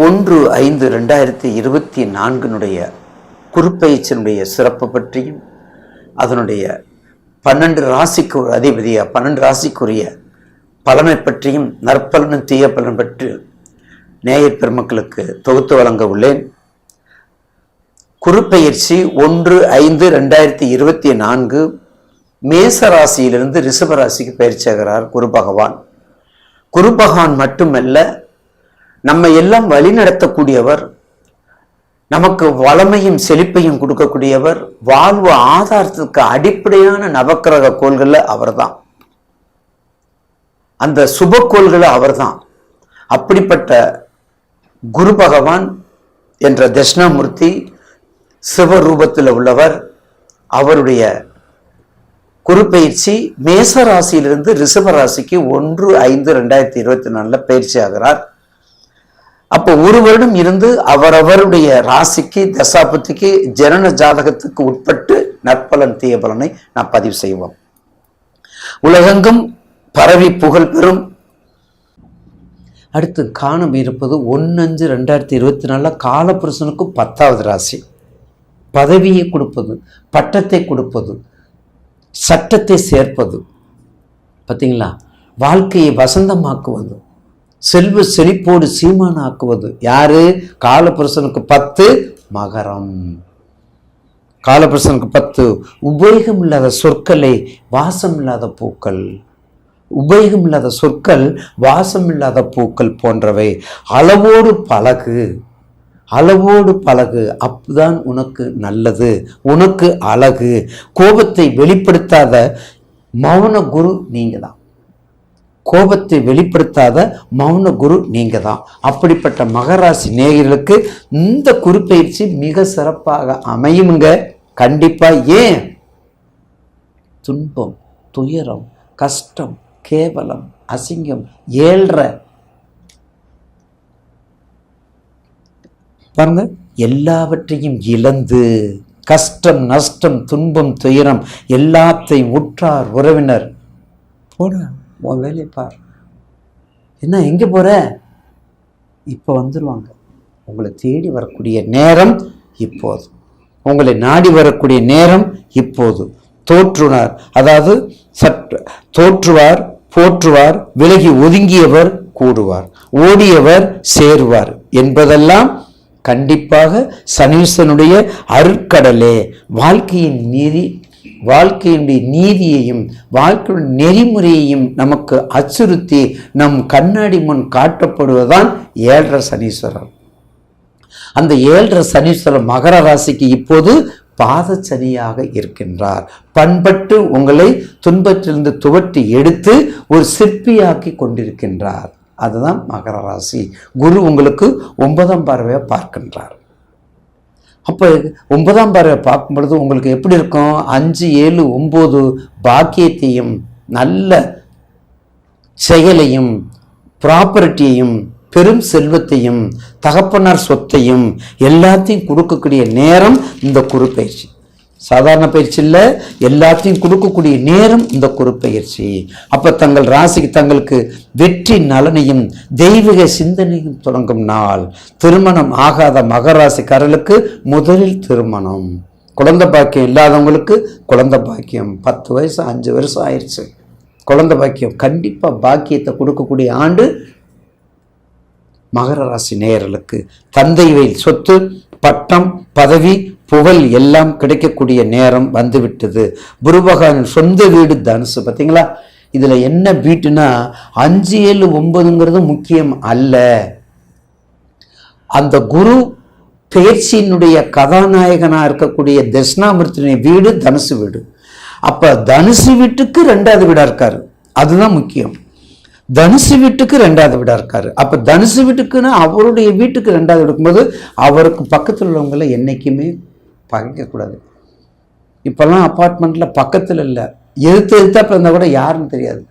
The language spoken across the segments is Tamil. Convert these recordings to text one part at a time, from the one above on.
1/5/2024 குருப்பெயர்ச்சியினுடைய சிறப்பு பற்றியும் அதனுடைய 12 ராசிக்கு ஒரு அதிபதியா 12 ராசிக்குரிய பலனை பற்றியும் நற்பலனும் தீய பலன் பற்றி நேயர் பெருமக்களுக்கு தொகுத்து வழங்க உள்ளேன். குருப்பெயர்ச்சி 1/5/2024 மேச ராசியிலிருந்து ரிஷப ராசிக்கு பயிற்சியாகிறார் குரு பகவான். குரு பகவான் மட்டுமல்ல, நம்ம எல்லாம் வழி நடத்தக்கூடியவர், நமக்கு வளமையும் செழிப்பையும் கொடுக்கக்கூடியவர், வாழ்வு ஆதாரத்துக்கு அடிப்படையான நவக்கிரக கோள்கள் அவர்தான், அந்த சுப கோள்கள் அவர்தான். அப்படிப்பட்ட குரு பகவான் என்ற தட்சிணாமூர்த்தி சிவரூபத்தில் உள்ளவர். அவருடைய குருப்பெயர்ச்சி மேச ராசியிலிருந்து ரிஷப ராசிக்கு 1/5/2024 பயிற்சி ஆகிறார். அப்போ ஒரு வருடம் இருந்து அவரவருடைய ராசிக்கு தசாபுத்திக்கு ஜனன ஜாதகத்துக்கு உட்பட்டு நற்பலன் தீய பலனை நாம் பதிவு செய்வோம். உலகெங்கும் பரவி புகழ் பெறும். அடுத்து காண இருப்பது 1/5/2024 காலபுருஷனுக்கு 10வது ராசி. பதவியை கொடுப்பது, பட்டத்தை கொடுப்பது, சட்டத்தை சேர்ப்பது, பார்த்தீங்களா, வாழ்க்கையை வசந்தமாக்குவது, செல்வ செழிப்போடு சீமானாக்குவது யாரு? காலபுருஷனுக்கு 10 மகரம். காலபுருஷனுக்கு 10 உபயோகம் இல்லாத சொற்களை வாசம் இல்லாத பூக்கள், உபயோகம் இல்லாத சொற்கள் வாசம் இல்லாத பூக்கள் போன்றவை. அளவோடு பழகு, அளவோடு பழகு, அப்பதான் உனக்கு நல்லது, உனக்கு அழகு. கோபத்தை வெளிப்படுத்தாத மௌன குரு நீங்க தான். கோபத்தை வெளிப்படுத்தாத மௌன குரு நீங்க தான். அப்படிப்பட்ட மகராசி நேயர்களுக்கு இந்த குருப்பெயர்ச்சி மிக சிறப்பாக அமையுங்க. கண்டிப்பா. ஏன்? துன்பம், துயரம், கஷ்டம், கேவலம், அசிங்கம், ஏழ்ற பாருங்க, எல்லாவற்றையும் இழந்து கஷ்டம், நஷ்டம், துன்பம், துயரம் எல்லாத்தையும் உற்றார் உறவினர் போட உன் வேலையை பார். என்ன எங்கே போற? இப்போ வந்துடுவாங்க. உங்களை தேடி வரக்கூடிய நேரம் இப்போது, உங்களை நாடி வரக்கூடிய நேரம் இப்போது. தோற்றுனார், அதாவது தோற்றுவார், போற்றுவார், விலகி ஒதுங்கியவர் கூடுவார், ஓடியவர் சேருவார் என்பதெல்லாம் கண்டிப்பாக சனீஸ்வரனுடைய அருட்கடலே. வாழ்க்கையினுடைய நீதியையும் வாழ்க்கையுடைய நெறிமுறையையும் நமக்கு அச்சுறுத்தி நம் கண்ணாடி முன் காட்டப்படுவதுதான் 7.5 சனீஸ்வரர். அந்த 7.5 சனீஸ்வரர் மகர ராசிக்கு இப்போது பாதச்சனியாக இருக்கின்றார். பண்பட்டு உங்களை துன்பத்திலிருந்து துவட்டி எடுத்து ஒரு சிற்பியாக்கி கொண்டிருக்கின்றார். அதுதான் மகர ராசி. குரு உங்களுக்கு 9ஆம் பார்வையை பார்க்கின்றார். அப்போ 9ஆம் பார்வையை பார்க்கும் பொழுது உங்களுக்கு எப்படி இருக்கும்? 5, 7, 9 பாக்கியத்தையும் நல்ல செயலையும் ப்ராப்பர்ட்டியையும் பெரும் செல்வத்தையும் தகப்பனார் சொத்தையும் எல்லாத்தையும் கொடுக்கக்கூடிய நேரம் இந்த குருப்பெயர்ச்சி. சாதாரண பயிற்சி இல்லை, எல்லாத்தையும் கொடுக்கக்கூடிய நேரம் இந்த குருப்பெயர்ச்சி. அப்போ தங்கள் ராசிக்கு தங்களுக்கு வெற்றி நலனையும் தெய்வீக சிந்தனையும் தொடங்கும் நாள். திருமணம் ஆகாத மகராசிக்காரர்களுக்கு முதலில் திருமணம். குழந்தை பாக்கியம் இல்லாதவங்களுக்கு குழந்தை பாக்கியம். 10 வயசு 5 வருஷம் ஆயிடுச்சு, குழந்தை பாக்கியம். கண்டிப்பாக பாக்கியத்தை கொடுக்கக்கூடிய ஆண்டு மகர ராசி நேயர்களுக்கு. தந்தை வயல் சொத்து, பட்டம், பதவி, புகழ் எல்லாம் கிடைக்கக்கூடிய நேரம் வந்துவிட்டது. குருபகவான் சொந்த வீடு தனுசு. பார்த்தீங்களா, இதுல என்ன வீட்டுனா 5, 7, 9ங்கிறது முக்கியம் அல்ல. அந்த குரு பெயர்ச்சியினுடைய கதாநாயகனா இருக்கக்கூடிய தட்சிணாமூர்த்தியுடைய வீடு தனுசு வீடு. அப்ப தனுசு வீட்டுக்கு 2வது வீடா இருக்காரு, அதுதான் முக்கியம். தனுசு வீட்டுக்கு 2வது வீடா இருக்காரு. அப்ப தனுசு வீட்டுக்குன்னா அவருடைய வீட்டுக்கு 2வது இருக்கும்போது அவருக்கு பக்கத்தில் உள்ளவங்களை என்னைக்குமே பகைக்கக்கூடாது. இப்பெல்லாம் அப்பார்ட்மெண்ட்ல பக்கத்தில் இல்லை, எதிர்த்தாப்புல இருந்தால் கூட யாருன்னு தெரியாது.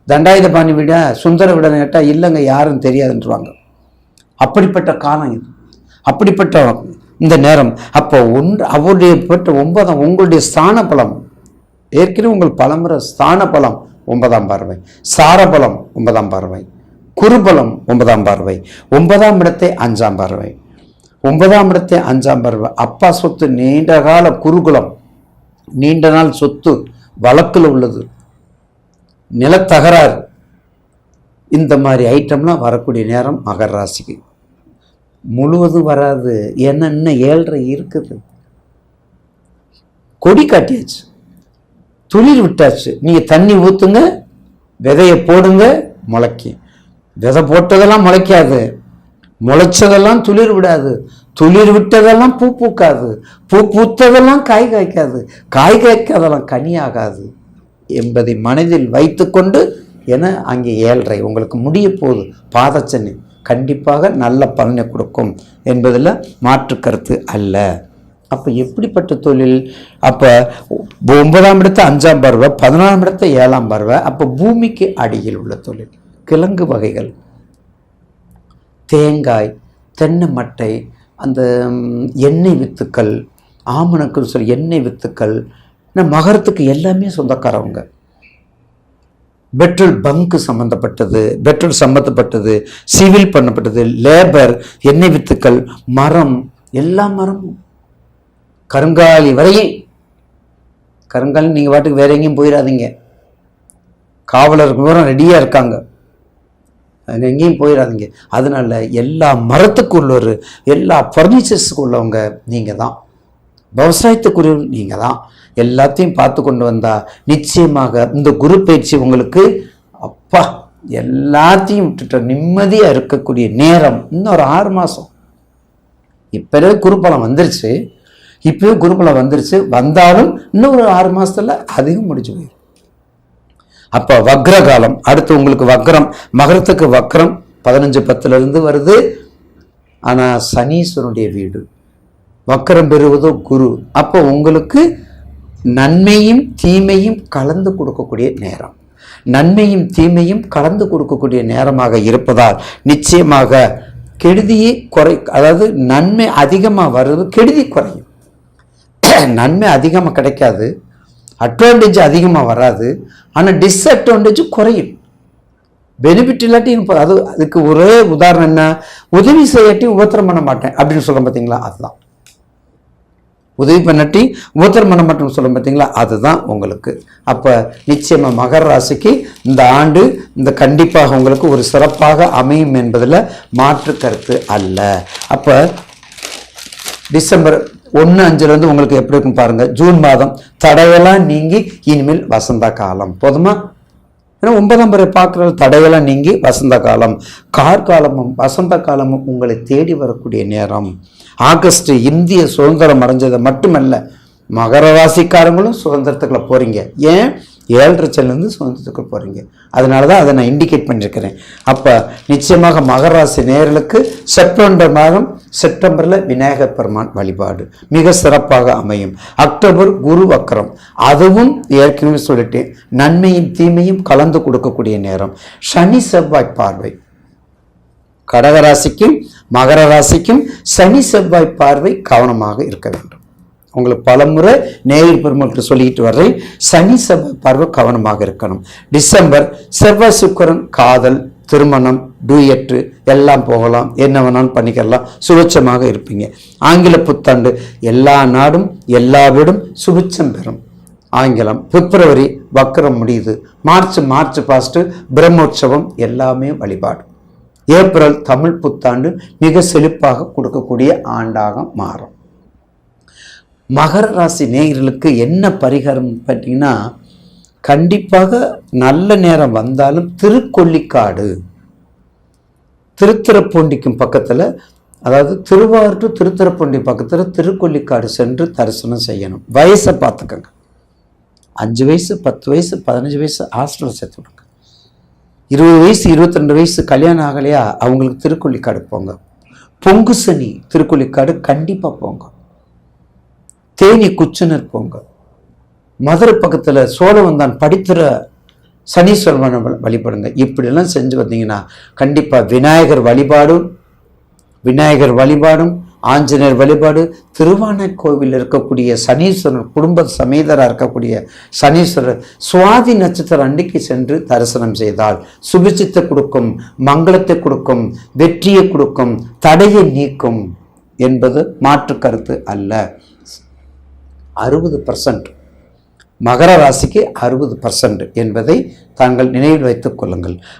தண்டாயுதபாணி வீட சுந்தர வீடன்னு கேட்டால் இல்லைங்க யாருன்னு தெரியாதுன்றாங்க. அப்படிப்பட்ட காலம் இது, அப்படிப்பட்ட இந்த நேரம். அப்போ அவருடைய 9ஆம் உங்களுடைய ஸ்தான பலம், ஏற்கனவே உங்கள் பலமுறை ஸ்தான பலம் 9ஆம் பார்வை, சாரபலம் 9ஆம் பார்வை, குருபலம் 9ஆம் பார்வை, 9ஆம் இடத்தை 5ஆம் பார்வை, 9ஆம் இடத்தை 5ஆம் பார்வை. அப்பா சொத்து நீண்ட கால குருகுலம், நீண்ட நாள் சொத்து வழக்கில் உள்ளது, நிலத்தகராறு, இந்த மாதிரி ஐட்டம்லாம் வரக்கூடிய நேரம் மகர ராசிக்கு. முழுவதும் வராது, ஏன்னா இன்னும் 7.5 இருக்குது. கொடி காட்டியாச்சு, துளிர் விட்டாச்சு. நீங்க தண்ணி ஊத்துங்க, விதைய போடுங்க, முளைக்கும். விதை போட்டதெல்லாம் முளைக்காது, முளைச்சதெல்லாம் துளிர் விடாது, துளிர் விட்டதெல்லாம் பூ பூக்காது, பூ பூத்ததெல்லாம் காய் காய்க்காது, காய் காய்க்காதெல்லாம் கனியாகாது என்பதை மனதில் வைத்துக்கொண்டு, என அங்கே 7.5 உங்களுக்கு முடிய போகுது. பாதச்சனி கண்டிப்பாக நல்ல பலனை கொடுக்கும் என்பதில் மாற்று கருத்து அல்ல. அப்போ எப்படிப்பட்ட தொழில்? அப்போ 9ஆம் இடத்தை 5ஆம் பார்வை, 11ஆம் இடத்தை 7ஆம் பார்வை. அப்போ பூமிக்கு அடியில் உள்ள தொழில், கிழங்கு வகைகள், தேங்காய், தென்னை மட்டை, அந்த எண்ணெய் வித்துக்கள், ஆமணக்குன்னு சொல்லி எண்ணெய் வித்துக்கள். மகரத்துக்கு எல்லாமே சொந்தக்காரவங்க. பெட்ரோல் பங்கு சம்பந்தப்பட்டது, பெட்ரோல் சம்பந்தப்பட்டது, சிவில் பண்ணப்பட்டது, லேபர், எண்ணெய் வித்துக்கள், மரம், எல்லா மரமும், கருங்காலி வரையும். கருங்காலி நீங்கள் பாட்டுக்கு வேற எங்கேயும் போயிடாதீங்க, காவலருக்கு தூரம் ரெடியாக இருக்காங்க, எங்கேயும் போயிடாதீங்க. அதனால எல்லா மரத்துக்கு உள்ளவர், எல்லா ஃபர்னிச்சர்ஸுக்கு உள்ளவங்க நீங்கள் தான், விவசாயத்துக்குரியவங்க நீங்கள் தான். எல்லாத்தையும் பார்த்து கொண்டு வந்தா நிச்சயமாக இந்த குரு பயிற்சி உங்களுக்கு அப்பா எல்லாத்தையும் விட்டுட்டு நிம்மதியாக இருக்கக்கூடிய நேரம். இன்னும் ஒரு 6 மாதம். இப்போவே குருபலம் வந்துருச்சு, இப்போவே குருபலம் வந்துருச்சு. வந்தாலும் இன்னும் ஒரு 6 மாதத்துல அதிகம் முடிஞ்சு போயிடும். அப்போ வக்ர காலம் அடுத்து உங்களுக்கு வக்ரம். மகரத்துக்கு வக்ரம் 15:10 வருது. ஆனால் சனீஸ்வரனுடைய வீடு வக்ரம் பெறுவதோ குரு. அப்போ உங்களுக்கு நன்மையும் தீமையும் கலந்து கொடுக்கக்கூடிய நேரம், நன்மையும் தீமையும் கலந்து கொடுக்கக்கூடிய நேரமாக இருப்பதால் நிச்சயமாக கெடுதியை அதாவது நன்மை அதிகமாக வருது, கெடுதி குறையும். நன்மை அதிகமாக கிடைக்காது, அட்வான்டேஜ் அதிகமாக வராது, ஆனால் டிஸ்அட்வான்டேஜ் குறையும். பெனிஃபிட் இல்லாட்டி அதுக்கு ஒரே உதாரணம் என்ன, உதவி செய்யாட்டி உபத்திரம் பண்ண மாட்டேன் அப்படின்னு சொல்ல பார்த்தீங்களா, அதுதான். உதவி பண்ணட்டி உபத்திரம் பண்ண மாட்டேன்னு சொல்ல பார்த்தீங்களா, அதுதான் உங்களுக்கு. அப்போ நிச்சயமாக மகர ராசிக்கு இந்த ஆண்டு இந்த கண்டிப்பாக உங்களுக்கு ஒரு சிறப்பாக அமையும் என்பதில் மாற்று கருத்து அல்ல. அப்போ டிசம்பர் 1-5 உங்களுக்கு எப்படி இருக்கும் பாருங்க. ஜூன் மாதம் தடையெல்லாம் நீங்கி இனிமேல் வசந்த காலம் போதுமா? ஏன்னா 9ஆம் பார்வை பார்க்குற தடையெல்லாம் நீங்கி வசந்த காலம், கார்காலமும் வசந்த காலமும் உங்களை தேடி வரக்கூடிய நேரம். ஆகஸ்ட் இந்திய சுதந்திரம் அடைஞ்சதை மட்டுமல்ல, மகர ராசிக்காரங்களும் சுதந்திரத்துக்குள்ள போறீங்க. ஏன் 7.5 சுதந்திரத்துக்கு போறீங்க. அதனால தான் அதை நான் இண்டிகேட் பண்ணியிருக்கிறேன். அப்போ நிச்சயமாக மகர ராசி நேயர்களுக்கு செப்டம்பர் மாதம், செப்டம்பரில் விநாயகர் பெருமான் வழிபாடு மிக சிறப்பாக அமையும். அக்டோபர் குரு வக்கரம், அதுவும் ஏற்கனவே சொல்லிட்டேன், நன்மையும் தீமையும் கலந்து கொடுக்கக்கூடிய நேரம். சனி செவ்வாய் பார்வை, கடகராசிக்கும் மகர ராசிக்கும் சனி செவ்வாய் பார்வை கவனமாக இருக்க வேண்டும். உங்களுக்கு பலமுறை நேயர் பெருமக்கள் சொல்லிட்டு வர்றேன், சனி செவ்வாய் பார்வை கவனமாக இருக்கணும். டிசம்பர் செவ்வாய் சுக்கிரன், காதல், திருமணம், டூயட்டு எல்லாம் போகலாம், என்ன வேணாலும் பண்ணிக்கலாம், சுபிட்சமாக இருப்பீங்க. ஆங்கில புத்தாண்டு எல்லா நாடும் எல்லா வீடும் சுபிட்சம் பெறும். ஆங்கிலம் பிப்ரவரி வக்கரம் முடியுது, மார்ச் பாஸ்ட் பிரம்மோற்சவம் எல்லாமே வழிபாடு. ஏப்ரல் தமிழ் புத்தாண்டு மிக செழிப்பாக கொடுக்கக்கூடிய ஆண்டாக மாறும். மகர ராசி நேயர்களுக்கு என்ன பரிகாரம் பார்த்தீங்கன்னா, கண்டிப்பாக நல்ல நேரம் வந்தாலும் திருக்கொள்ளிக்காடு, திருத்துறைப்பூண்டிக்கும் பக்கத்தில், அதாவது திருவாரூர் டு திருத்துறைப்பூண்டி பக்கத்தில் திருக்கொள்ளிக்காடு சென்று தரிசனம் செய்யணும். வயசை பார்த்துக்கங்க, 5 வயசு 10 வயசு 15 வயசு ஹாஸ்டலில் சேர்த்து விடுங்க. 20 வயசு 22 வயசு கல்யாணம் ஆகலையா, அவங்களுக்கு திருக்கொள்ளிக்காடு போங்க. பொங்கு சனி திருக்கொள்ளிக்காடு கண்டிப்பாக போங்க. தேனி குச்சனர் போங்க. மதுரை பக்கத்தில் சோழவந்தான் படித்துற சனீஸ்வரனை வழிபடுங்க. இப்படியெல்லாம் செஞ்சு வந்தீங்கன்னா கண்டிப்பாக விநாயகர் வழிபாடும் ஆஞ்சநேயர் வழிபாடு, திருவானைக்கோவில் இருக்கக்கூடிய சனீஸ்வரர், குடும்ப சமேதராக இருக்கக்கூடிய சனீஸ்வரர் சுவாதி நட்சத்திரம் அன்றைக்கு சென்று தரிசனம் செய்தால் சுபிட்சத்தை கொடுக்கும், மங்களத்தை கொடுக்கும், வெற்றியை கொடுக்கும், தடையை நீக்கும் என்பது மாற்று கருத்து அல்ல. 60% மகர ராசிக்கு 60% என்பதை தாங்கள் நினைவில் வைத்துக் கொள்ளுங்கள்.